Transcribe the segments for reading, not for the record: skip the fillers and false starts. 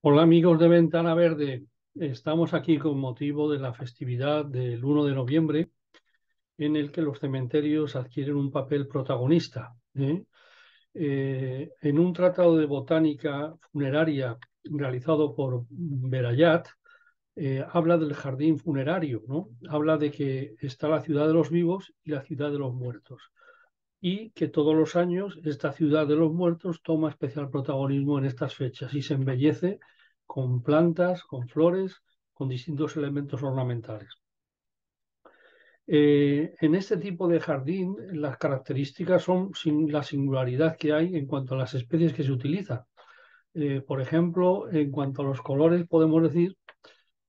Hola amigos de Ventana Verde, estamos aquí con motivo de la festividad del 1 de noviembre en el que los cementerios adquieren un papel protagonista. En un tratado de botánica funeraria realizado por Berayat, habla del jardín funerario, ¿no? Habla de que está la ciudad de los vivos y la ciudad de los muertos y que todos los años esta ciudad de los muertos toma especial protagonismo en estas fechas y se embellece con plantas, con flores, con distintos elementos ornamentales. En este tipo de jardín, las características son la singularidad que hay en cuanto a las especies que se utilizan. Por ejemplo, en cuanto a los colores, podemos decir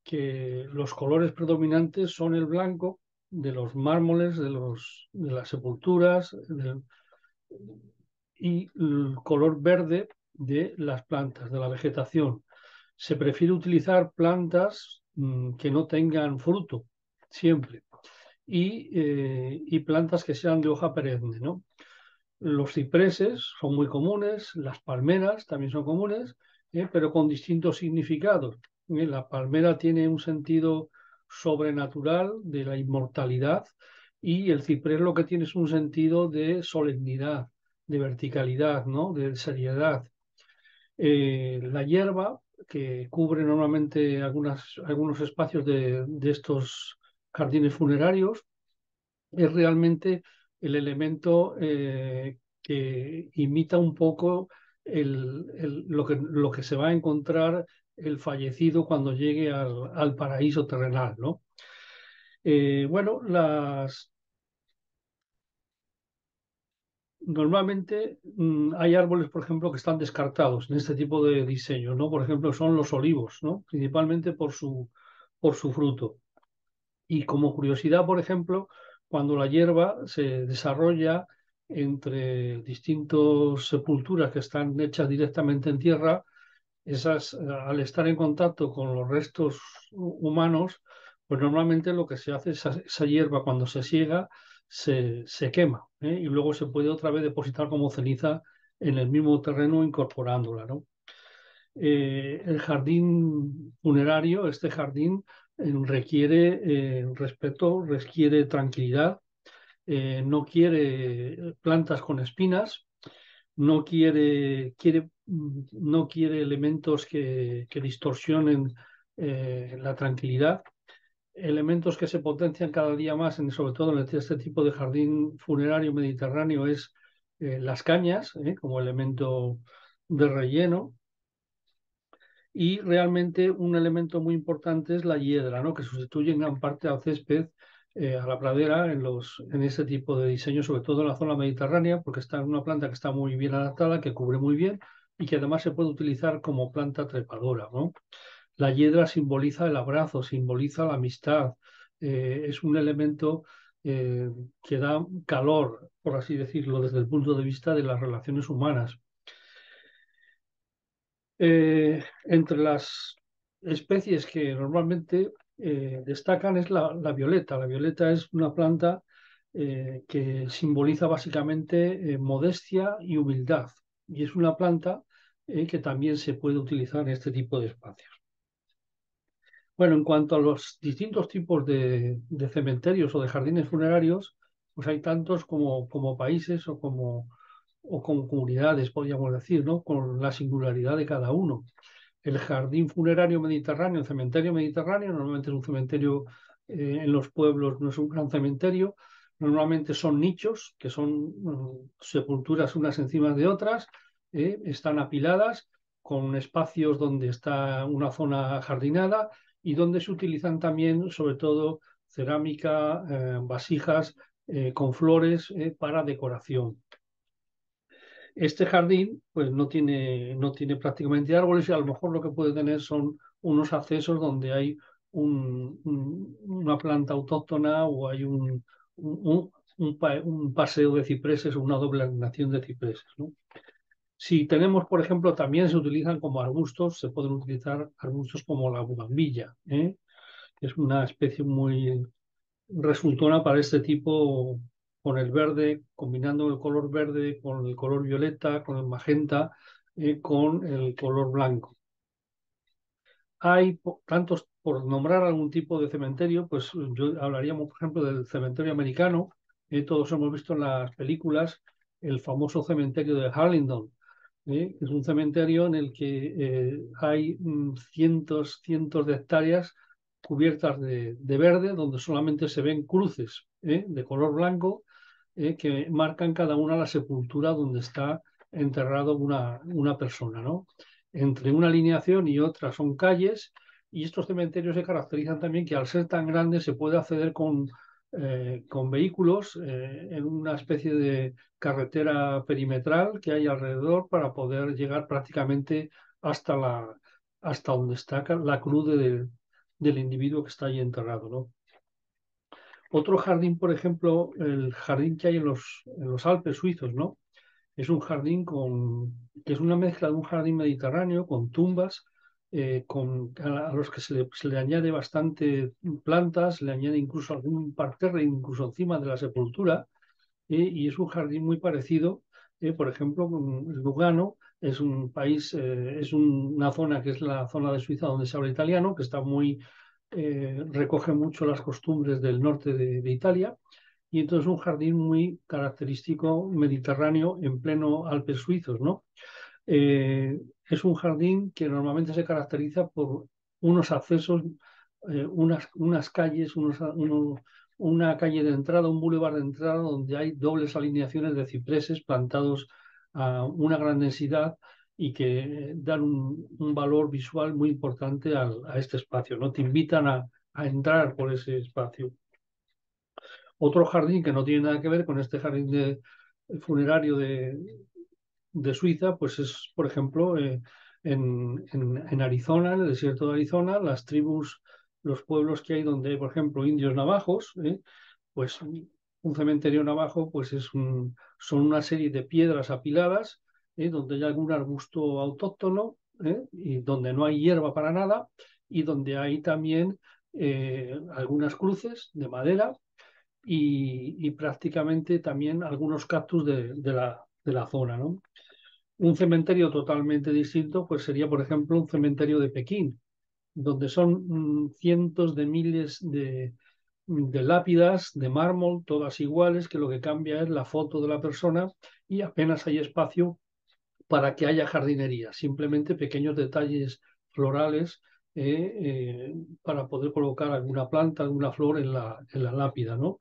que los colores predominantes son el blanco de los mármoles, de las sepulturas, y el color verde de las plantas, de la vegetación. Se prefiere utilizar plantas que no tengan fruto, siempre, y plantas que sean de hoja perenne, ¿no? Los cipreses son muy comunes, las palmeras también son comunes, pero con distintos significados. La palmera tiene un sentido sobrenatural de la inmortalidad y el ciprés lo que tiene es un sentido de solemnidad, de verticalidad, ¿no? De seriedad. La hierba, que cubre normalmente algunos espacios de estos jardines funerarios, es realmente el elemento que imita un poco lo que se va a encontrar el fallecido cuando llegue al paraíso terrenal, ¿no? Bueno, normalmente hay árboles, por ejemplo, que están descartados en este tipo de diseños, ¿no? Por ejemplo, son los olivos, ¿no? Principalmente por su fruto. Y como curiosidad, por ejemplo, cuando la hierba se desarrolla entre distintas sepulturas que están hechas directamente en tierra, al estar en contacto con los restos humanos, pues normalmente lo que se hace es esa hierba cuando se siega se quema, y luego se puede otra vez depositar como ceniza en el mismo terreno incorporándola, ¿no? El jardín funerario, este jardín requiere respeto, requiere tranquilidad, no quiere plantas con espinas, no quiere elementos que distorsionen la tranquilidad, elementos que se potencian cada día más, sobre todo en este tipo de jardín funerario mediterráneo, es las cañas, como elemento de relleno. Y realmente un elemento muy importante es la hiedra, ¿no? Que sustituye en gran parte al césped, a la pradera en ese tipo de diseño, sobre todo en la zona mediterránea, porque está en una planta que está muy bien adaptada, que cubre muy bien y que además se puede utilizar como planta trepadora, ¿no? La hiedra simboliza el abrazo, simboliza la amistad, es un elemento eh, que da calor, por así decirlo, desde el punto de vista de las relaciones humanas. Entre las especies que normalmente destacan es la violeta. La violeta es una planta que simboliza básicamente modestia y humildad. Y es una planta que también se puede utilizar en este tipo de espacios. Bueno, en cuanto a los distintos tipos de cementerios o de jardines funerarios, pues hay tantos como países o como comunidades, podríamos decir, ¿no? Con la singularidad de cada uno. El jardín funerario mediterráneo, el cementerio mediterráneo, normalmente es un cementerio en los pueblos, no es un gran cementerio, normalmente son nichos, que son sepulturas unas encima de otras, están apiladas con espacios donde está una zona jardinada y donde se utilizan también, sobre todo, cerámica, vasijas con flores para decoración. Este jardín, pues no tiene prácticamente árboles y a lo mejor lo que puede tener son unos accesos donde hay una planta autóctona o hay un paseo de cipreses o una doble nación de cipreses, ¿no? Si tenemos, por ejemplo, también se utilizan como arbustos, se pueden utilizar arbustos como la bugambilla, es una especie muy resultona para este tipo, con el verde, combinando el color verde con el color violeta, con el magenta, con el color blanco. hay tantos, por nombrar algún tipo de cementerio, pues yo hablaríamos, por ejemplo, del cementerio americano. Todos hemos visto en las películas el famoso cementerio de Harlingen, que es un cementerio en el que hay cientos de hectáreas cubiertas de verde, donde solamente se ven cruces de color blanco que marcan cada una la sepultura donde está enterrado una persona, ¿no? Entre una alineación y otra son calles, y estos cementerios se caracterizan también que al ser tan grandes se puede acceder con vehículos en una especie de carretera perimetral que hay alrededor para poder llegar prácticamente hasta hasta donde está la cruz del individuo que está ahí enterrado, ¿no? Otro jardín, por ejemplo, el jardín que hay en los Alpes suizos, ¿no? Es un jardín que es una mezcla de un jardín mediterráneo con tumbas, a los que se le añade bastante plantas, le añade incluso algún parterre, incluso encima de la sepultura, y es un jardín muy parecido, por ejemplo, con Lugano. Es un país, una zona que es la zona de Suiza donde se habla italiano, que está recoge mucho las costumbres del norte de Italia, y entonces un jardín muy característico mediterráneo en pleno Alpes suizos, ¿no? Es un jardín que normalmente se caracteriza por unos accesos, unas calles, una calle de entrada, un bulevar de entrada donde hay dobles alineaciones de cipreses plantados a una gran densidad y que dan un valor visual muy importante a este espacio, ¿no? Te invitan a entrar por ese espacio. Otro jardín que no tiene nada que ver con este jardín funerario de Suiza, pues es, por ejemplo, en Arizona, en el desierto de Arizona, las tribus, los pueblos que hay donde hay, por ejemplo, indios navajos, pues un cementerio navajo, pues son una serie de piedras apiladas, donde hay algún arbusto autóctono, y donde no hay hierba para nada, y donde hay también algunas cruces de madera y prácticamente también algunos cactus de la zona, ¿no? Un cementerio totalmente distinto, pues sería, por ejemplo, un cementerio de Pekín, donde son cientos de miles de lápidas de mármol, todas iguales, que lo que cambia es la foto de la persona y apenas hay espacio para que haya jardinería, simplemente pequeños detalles florales para poder colocar alguna planta, alguna flor en la lápida, ¿no?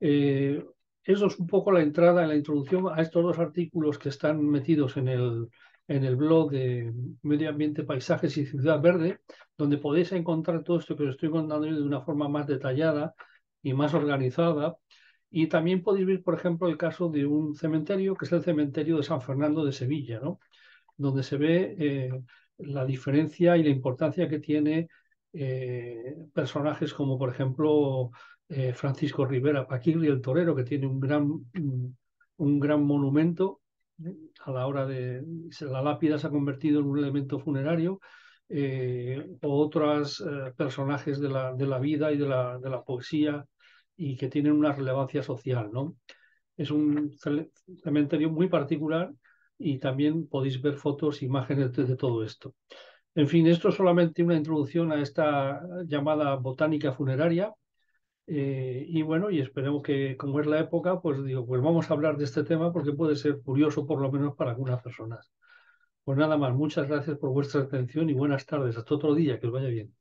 Eh, Eso es un poco la entrada, en la introducción a estos dos artículos que están metidos en el blog de Medio Ambiente, Paisajes y Ciudad Verde, donde podéis encontrar todo esto que os estoy contando yo de una forma más detallada y más organizada. Y también podéis ver, por ejemplo, el caso de un cementerio, que es el cementerio de San Fernando de Sevilla, ¿no? Donde se ve la diferencia y la importancia que tiene personajes como, por ejemplo, Francisco Rivera Paquirri, el torero, que tiene un gran monumento a la hora de... La lápida se ha convertido en un elemento funerario, o otros personajes de la vida y de la poesía y que tienen una relevancia social, ¿no? Es un cementerio muy particular y también podéis ver fotos, imágenes de todo esto. En fin, esto es solamente una introducción a esta llamada botánica funeraria. Y bueno, y esperemos que, como es la época, pues digo, pues vamos a hablar de este tema porque puede ser curioso por lo menos para algunas personas. Pues nada más, muchas gracias por vuestra atención y buenas tardes. Hasta otro día, que os vaya bien.